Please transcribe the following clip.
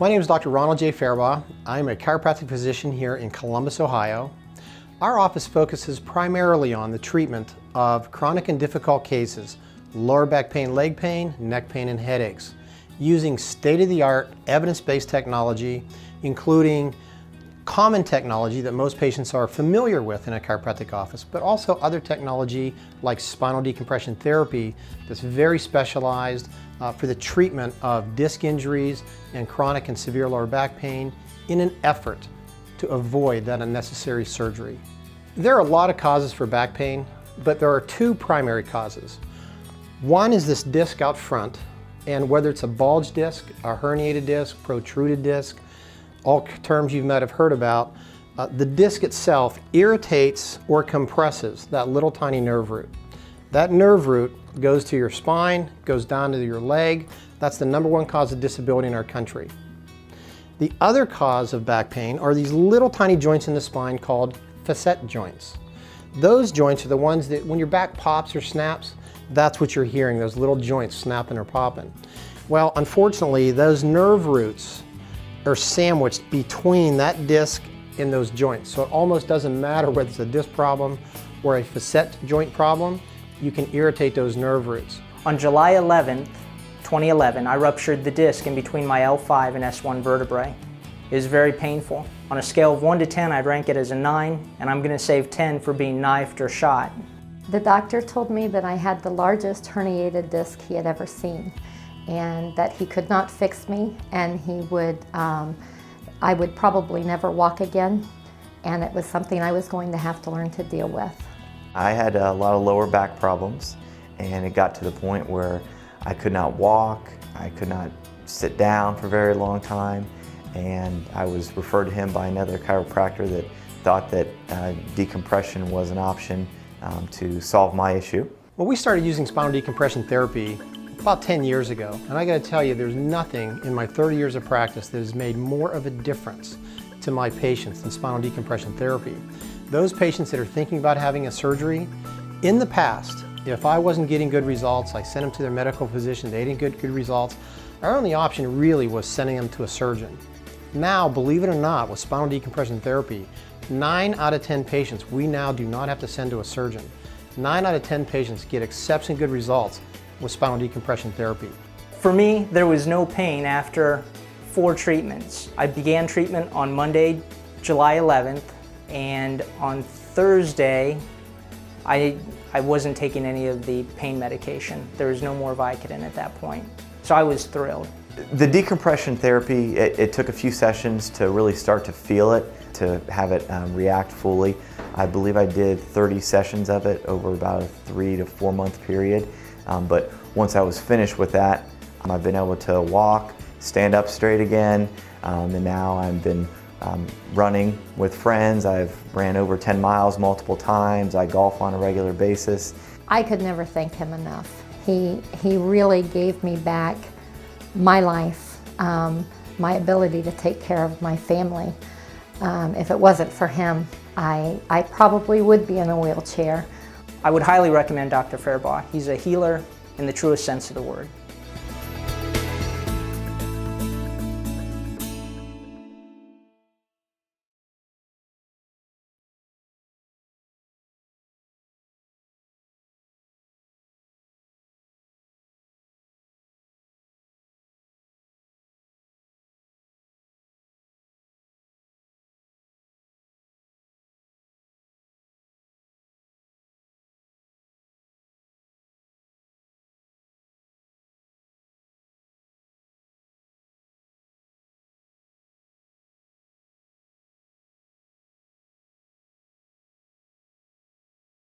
My name is Dr. Ronald J. Farabaugh. I'm a chiropractic physician here in Columbus, Ohio. Our office focuses primarily on the treatment of chronic and difficult cases, lower back pain, leg pain, neck pain, and headaches, using state-of-the-art evidence-based technology, including common technology that most patients are familiar with in a chiropractic office, but also other technology like spinal decompression therapy that's very specialized for the treatment of disc injuries and chronic and severe lower back pain in an effort to avoid that unnecessary surgery. There are a lot of causes for back pain, but there are two primary causes. One is this disc out front, and whether it's a bulge disc, a herniated disc, protruded disc, all terms you might have heard about, the disc itself irritates or compresses that little tiny nerve root. That nerve root goes to your spine, goes down to your leg. That's the #1 cause of disability in our country. The other cause of back pain are these little tiny joints in the spine called facet joints. Those joints are the ones that when your back pops or snaps, that's what you're hearing, those little joints snapping or popping. Well, unfortunately, those nerve roots are sandwiched between that disc and those joints. So it almost doesn't matter whether it's a disc problem or a facet joint problem, you can irritate those nerve roots. On July 11th, 2011, I ruptured the disc in between my L5 and S1 vertebrae. It was very painful. On a scale of 1 to 10, I'd rank it as a 9, and I'm going to save 10 for being knifed or shot. The doctor told me that I had the largest herniated disc he had ever seen, and that he could not fix me, and I would probably never walk again, and it was something I was going to have to learn to deal with. I had a lot of lower back problems, and it got to the point where I could not walk, I could not sit down for a very long time, and I was referred to him by another chiropractor that thought that decompression was an option to solve my issue. Well, we started using spinal decompression therapy about 10 years ago, and I got to tell you, there's nothing in my 30 years of practice that has made more of a difference to my patients than spinal decompression therapy. Those patients that are thinking about having a surgery, in the past, if I wasn't getting good results, I sent them to their medical physician, they didn't get good results, our only option really was sending them to a surgeon. Now, believe it or not, with spinal decompression therapy, 9 out of 10 patients we now do not have to send to a surgeon. 9 out of 10 patients get exceptionally good results with spinal decompression therapy. For me, there was no pain after 4 treatments. I began treatment on Monday, July 11th, and on Thursday, I wasn't taking any of the pain medication. There was no more Vicodin at that point, so I was thrilled. The decompression therapy, it took a few sessions to really start to feel it, to have it react fully. I believe I did 30 sessions of it over about a 3 to 4 month period. But once I was finished with that, I've been able to walk, stand up straight again, and now I've been running with friends. I've ran over 10 miles multiple times. I golf on a regular basis. I could never thank him enough. He really gave me back my life, my ability to take care of my family. If it wasn't for him, I probably would be in a wheelchair. I would highly recommend Dr. Farabaugh. He's a healer in the truest sense of the word.